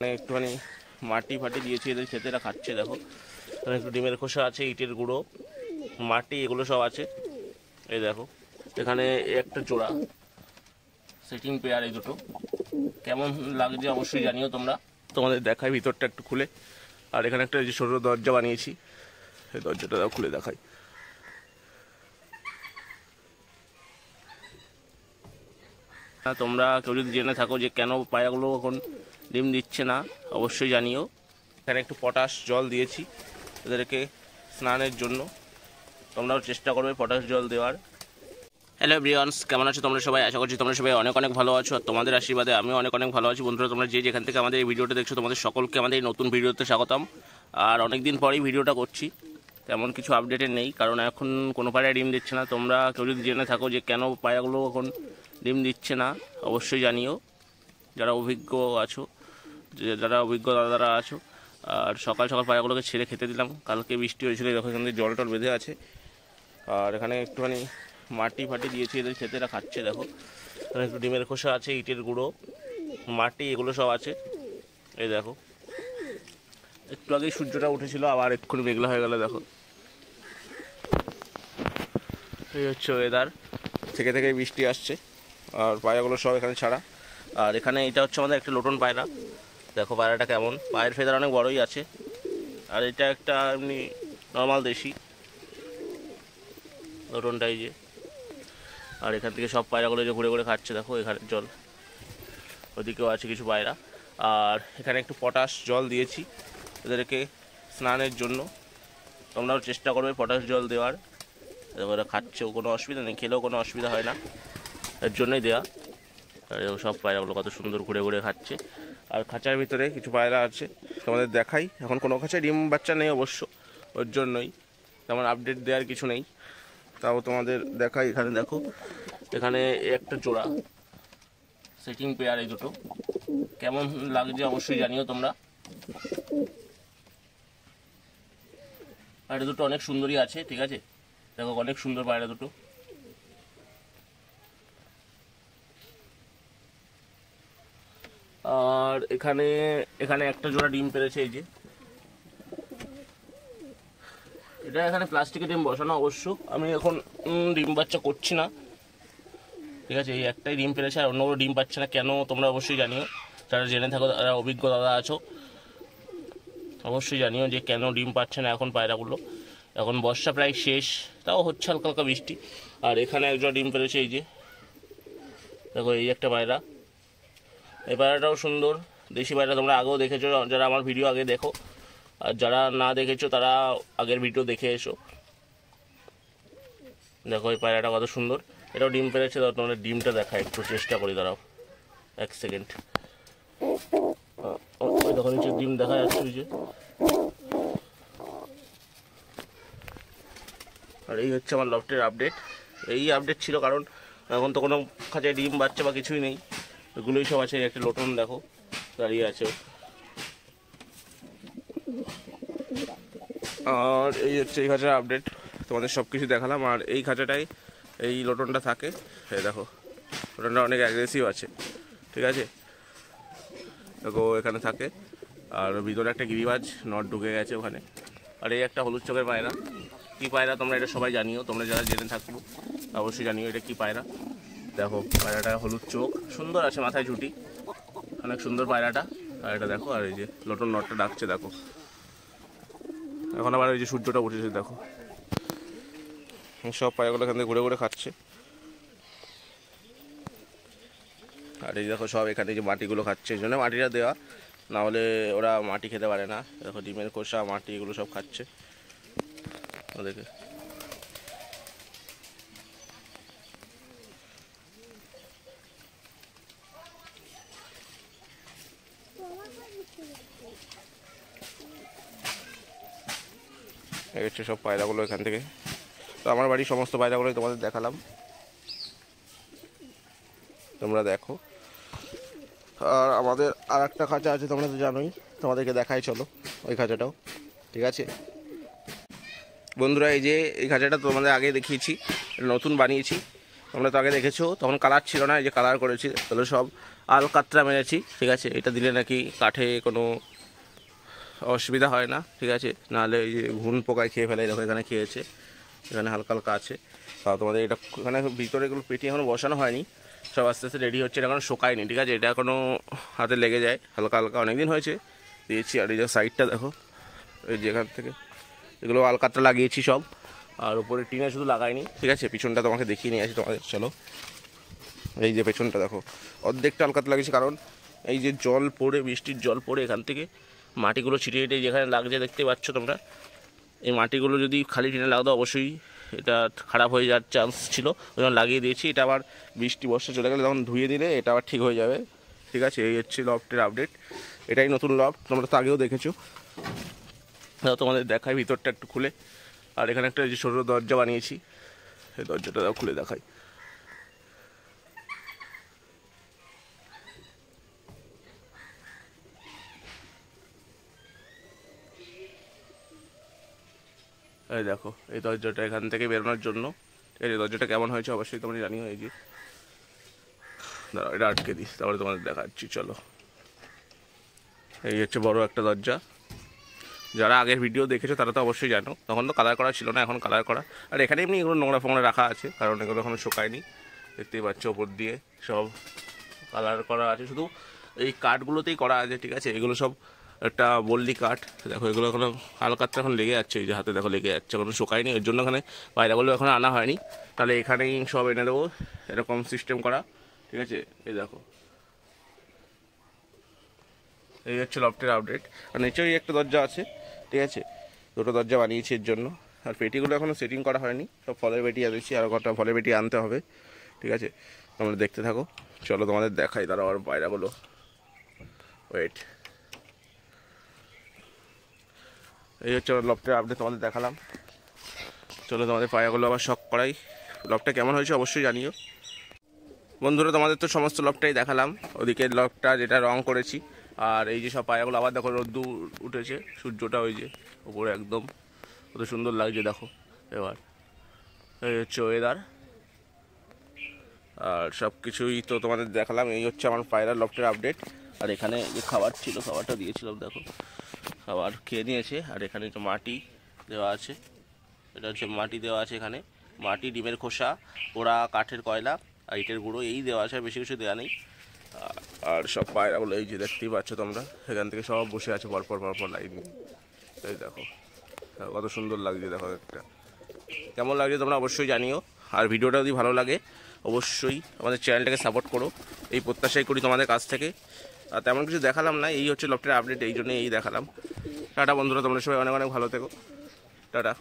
একটুখানি মাটি ফাটি দিয়েছি এদের খেতে, এরা খাচ্ছে। দেখো এখানে একটু ডিমের খোসা আছে, ইটের গুঁড়ো, মাটি, এগুলো সব আছে। এই দেখো এখানে একটা জোড়া সেটিং পেয়ার, এই দুটো কেমন লাগছে অবশ্যই জানিও তোমরা। তোমাদের দেখাই ভিতরটা একটু খুলে। আর এখানে একটা যে ছোটো দরজা বানিয়েছি, এই দরজাটা খুলে দেখাই। তোমরা কেউ যদি জেনে থাকো যে কেন পায়রাগুলো এখন ডিম দিচ্ছে না অবশ্যই জানিও। এখানে একটু পটাশ জল দিয়েছি এদেরকে স্নানের জন্য, তোমরাও চেষ্টা করবে পটাশ জল দেওয়ার। হ্যালো এভরিওয়ানস, কেমন আছো তোমরা সবাই? আশা করছি তোমরা সবাই অনেক অনেক ভালো আছো, আর তোমাদের আশীর্বাদে আমিও অনেক অনেক ভালো আছি। বন্ধুরা, তোমরা যে যেখান থেকে আমাদের এই ভিডিওটা দেখছো, তোমাদের সকলকে আমাদের এই নতুন ভিডিওতে স্বাগতম। আর অনেক দিন পরেই ভিডিওটা করছি, তেমন কিছু আপডেটের নেই, কারণ এখন কোনো পায়রা ডিম দিচ্ছে না। তোমরা কেউ যদি জেনে থাকো যে কেন পায়রাগুলো এখন ডিম দিচ্ছে না অবশ্যই জানিও, যারা অভিজ্ঞ আছো, যারা অভিজ্ঞ দাদারা আছো। আর সকাল সকাল পায়রাগুলোকে ছেড়ে খেতে দিলাম, কালকে বৃষ্টি হয়েছিল, দেখো এখান থেকে জল টল বেঁধে আছে। আর এখানে একটুখানি মাটি ফাটি দিয়েছি এদের খেতে, এরা খাচ্ছে। দেখো এখানে একটু ডিমের খোসা আছে, ইটের গুঁড়ো, মাটি, এগুলো সব আছে। এই দেখো একটু আগেই সূর্যটা উঠেছিল, আবার এক্ষুনি মেঘলা হয়ে গেল। দেখো এই হচ্ছে ওয়েদার, থেকে থেকে বৃষ্টি আসছে। আর পায়রাগুলো সব এখানে ছাড়া। আর এখানে এটা হচ্ছে আমাদের একটা লোটন পায়রা। দেখো পায়রাটা কেমন, পায়ের ফেদার অনেক বড়ই আছে। আর এটা একটা এমনি নর্মাল দেশি লোটনটাই যে। আর এখান থেকে সব পায়রাগুলো যে ঘুরে ঘুরে খাচ্ছে। দেখো এখানে জল, ওদিকেও আছে কিছু পায়রা। আর এখানে একটু পটাশ জল দিয়েছি এদেরকে স্নানের জন্য, তোমরাও চেষ্টা করবে পটাশ জল দেওয়ার। ওরা খাচ্ছেও, কোনো অসুবিধা নেই, খেলেও কোনো অসুবিধা হয় না, এর জন্যই দেওয়া। আর সব পায়রাগুলো কত সুন্দর ঘুরে ঘুরে খাচ্ছে। আর খাঁচার ভিতরে কিছু পায়রা আছে, তোমাদের দেখাই। এখন কোনো খাঁচায় ডিম বাচ্চা নেই অবশ্য, ওর জন্যই তেমন আপডেট দেওয়ার কিছু নেই, তাও তোমাদের দেখাই। এখানে দেখো এখানে একটা জোড়া সেটিং পেয়ার, এই দুটো কেমন লাগছে অবশ্যই জানিও তোমরা। আর দুটো অনেক সুন্দরই আছে, ঠিক আছে। দেখো অনেক সুন্দর পায়রা দুটো। আর এখানে এখানে একটা জোড়া ডিম পেরেছে, এই যে। এটা এখানে প্লাস্টিকের ডিম বসানো অবশ্য, আমি এখন ডিম বাচ্চা করছি না, ঠিক আছে। এই একটাই ডিম পেরেছে, আর অন্যগুলো ডিম পাচ্ছে না কেন তোমরা অবশ্যই জানিও। যারা জেনে থাকো, যারা অভিজ্ঞ দাদা আছো, অবশ্যই জানিও যে কেন ডিম পাচ্ছে না এখন পায়রাগুলো। এখন বর্ষা প্রায় শেষ, তাও হচ্ছে হালকা হালকা বৃষ্টি। আর এখানে একজোড়া ডিম পেরেছে, এই যে। দেখো এই একটা পায়রা, এই পায়রাটাও সুন্দর দেশি পায়রা, তোমরা আগেও দেখেছো যারা আমার ভিডিও আগে দেখো। আর যারা না দেখেছো তারা আগের ভিডিও দেখে এসো। দেখো এই পায়রাটা কত সুন্দর, এটাও ডিম পেরেছে। তোমাদের ডিমটা দেখা একটু চেষ্টা করি, দাঁড়াও এক সেকেন্ড। ওই দেখো নিচে ডিম দেখা যাচ্ছে, ওই যে। আর এই হচ্ছে আমার লফটের আপডেট। এই আপডেট ছিল কারণ এখন তো কোনো খাঁচায় ডিম বাচ্চা বা কিছুই নেই, এগুলোই সব আছে। একটা লোটন দেখো দাঁড়িয়ে আছে। আর এই হচ্ছে এই খাঁচার আপডেট, তোমাদের সব কিছু দেখালাম। আর এই খাঁচাটাই এই লোটনটা থাকে, এই দেখো লোটনটা অনেক অ্যাগ্রেসিভ আছে, ঠিক আছে। দেখো এখানে থাকে। আর ভিতরে একটা গিরিবাজ নট ঢুকে গেছে ওখানে। আর এই একটা হলুদ চোখের পায়রা, কী পায়রা তোমরা এটা সবাই জানিও, তোমরা যারা জেনে থাকবো অবশ্যই জানিও এটা কী পায়রা। দেখো পায়রাটা হলুদ চোখ, সুন্দর আছে, মাথায় ঝুটি, অনেক সুন্দর পায়রাটা। আর এটা দেখো, আর এই যে লোটন নটটা ডাকছে, দেখো এখন আবার ওই যে সূর্যটা উঠেছে। দেখো সব পায়রাগুলো এখান থেকে ঘুরে ঘুরে খাচ্ছে। আর এই দেখো সব এখানে যে মাটিগুলো খাচ্ছে, এই জন্য মাটিটা দেওয়া, না হলে ওরা মাটি খেতে পারে না। দেখো ডিমের খোসা, মাটি, এগুলো সব খাচ্ছে ওদেরকে। এই হচ্ছে সব পায়রাগুলো এখান থেকে। তো আমার বাড়ির সমস্ত পায়রাগুলোই তোমাদের দেখালাম, তোমরা দেখো। আর আমাদের আর একটা খাঁচা আছে, তোমরা তো জানোই, তোমাদেরকে দেখাই, চলো ওই খাঁচাটাও, ঠিক আছে বন্ধুরা। এই যে এই খাঁচাটা তোমাদের আগে দেখিয়েছি, নতুন বানিয়েছি, তোমরা তো আগে দেখেছো, তখন কালার ছিল না, এই যে কালার করেছি, তাহলে সব আলকাতরা মেরেছি, ঠিক আছে। এটা দিলে নাকি কাঠে কোনো অসুবিধা হয় না, ঠিক আছে, নাহলে এই যে ঘুন পোকায় খেয়ে ফেলে, দেখো এখানে খেয়েছে, এখানে হালকা হালকা আছে। তা তোমাদের এটা এখানে ভিতরে এগুলো পেটি এখনও বসানো হয়নি, সব আস্তে আস্তে রেডি হচ্ছে, এটা এখনো শোকায়নি, ঠিক আছে। এটা এখনও হাতে লেগে যায় হালকা হালকা, অনেকদিন হয়েছে দিয়েছি। আর এই যে সাইডটা দেখো, এই যে এখান থেকে এগুলো আলকাতরা লাগিয়েছি সব, আর উপরে টিনে শুধু লাগাইনি, ঠিক আছে। পিছনটা তোমাকে দেখিয়ে নিয়ে আসি তোমাদের, চলো। এই যে পেছনটা দেখো, অর্ধেকটা আলকাতরা লাগিয়েছি, কারণ এই যে জল পড়ে, বৃষ্টির জল পড়ে এখান থেকে মাটিগুলো ছিটিয়ে ছিটিয়ে যেখানে লাগছে দেখতে পাচ্ছ তোমরা, এই মাটিগুলো যদি খালি টিনে লাগতো অবশ্যই এটা খারাপ হয়ে যাওয়ার চান্স ছিল, ওই জন্য লাগিয়ে দিয়েছি। এটা আবার বৃষ্টি বর্ষা চলে গেলে তখন ধুয়ে দিলে এটা আবার ঠিক হয়ে যাবে, ঠিক আছে। এই হচ্ছে লফটের আপডেট, এটাই নতুন লফট, তোমরা তো আগেও দেখেছো। তোমাদের দেখাই ভিতরটা একটু খুলে, আর এখানে একটা যে ছোটো দরজা বানিয়েছি, এই দরজাটা খুলে দেখাই। এই দেখো, এই দরজাটা এখান থেকে বেরোনোর জন্য, এই দরজাটা কেমন হয়েছে অবশ্যই তোমরা জানিও। এই যে দাঁড়াও, এটা আটকে দিই, তারপরে তোমাদের দেখাচ্ছি, চলো। এই হচ্ছে বড় একটা দরজা, যারা আগের ভিডিও দেখেছো তারা তো অবশ্যই জানো, তখন তো কালার করা ছিল না, এখন কালার করা। আর এখানে এমনি এগুলো নোংরা ফোংরা রাখা আছে, কারণ এগুলো এখনো শুকায়নি, দেখতেই পাচ্ছ ওপর দিয়ে সব কালার করা আছে, শুধু এই কাঠগুলোতেই করা আছে, ঠিক আছে। এগুলো সব একটা বল্লি কাঠ, দেখো এগুলো এখনো হালকাটা এখন লেগে যাচ্ছে, এই যে হাতে দেখো লেগে যাচ্ছে, এখনো শুকায়নি, এর জন্য এখানে পায়রাগুলো এখন আনা হয়নি, তাহলে এখানেই সব এনে দেবো, এরকম সিস্টেম করা, ঠিক আছে। এই দেখো, এই হচ্ছে লফটের আপডেট। আর নিচেই একটা দরজা আছে, ঠিক আছে, দুটো দরজা বানিয়েছি এর জন্য। আর পেটিগুলো এখনও সেটিং করা হয়নি, সব ফলের পেটি আনেছি, আর কটা ফলের পেটি আনতে হবে, ঠিক আছে। তোমরা দেখতে থাকো, চলো তোমাদের দেখাই, তারা আর পায়রাগুলো, ওয়েট। এই হচ্ছে লফটের আপডেট তোমাদের দেখালাম, চলো তোমাদের পায়রাগুলো আবার শখ করাই। লফটটা কেমন হয়েছে অবশ্যই জানিও বন্ধুরা। তোমাদের তো সমস্ত লফটাই দেখালাম, ওদিকে লফটা যেটা রং করেছি, আর এই যে সব পায়রাগুলো আবার দেখো রোদ্দুর উঠেছে, সূর্যটা ওই যে উপরে একদম কত সুন্দর লাগছে দেখো। এবার এই হচ্ছে ওয়েদার, আর সব কিছুই তো তোমাদের দেখালাম। এই হচ্ছে আমার পায়রার লফটের আপডেট। আর এখানে যে খাবার ছিল, খাবারটা দিয়েছিলাম দেখো, খাবার খেয়ে নিয়েছে। আর এখানে তো মাটি দেওয়া আছে, এটা হচ্ছে মাটি দেওয়া আছে, এখানে মাটি, ডিমের খোসা, পোড়া কাঠের কয়লা আর ইটের গুঁড়ো এই দেওয়া আছে, বেশি কিছু দেওয়া নেই। আর সব পায়রাগুলো এই যে দেখতেই পাচ্ছ তোমরা, এখান থেকে সব বসে আছে পরপর পরপর লাইন, এই দেখো কত সুন্দর লাগছে দেখো। একটা কেমন লাগছে তোমরা অবশ্যই জানিও, আর ভিডিওটা যদি ভালো লাগে অবশ্যই আমাদের চ্যানেলটাকে সাপোর্ট করো, এই প্রত্যাশাই করি তোমাদের কাছ থেকে। আর তেমন কিছু দেখালাম না, এই হচ্ছে লফটের আপডেট, এই জন্যই এই দেখালাম। টাটা বন্ধুরা, তোমরা সবাই অনেক অনেক ভালো থেকো, টাটা।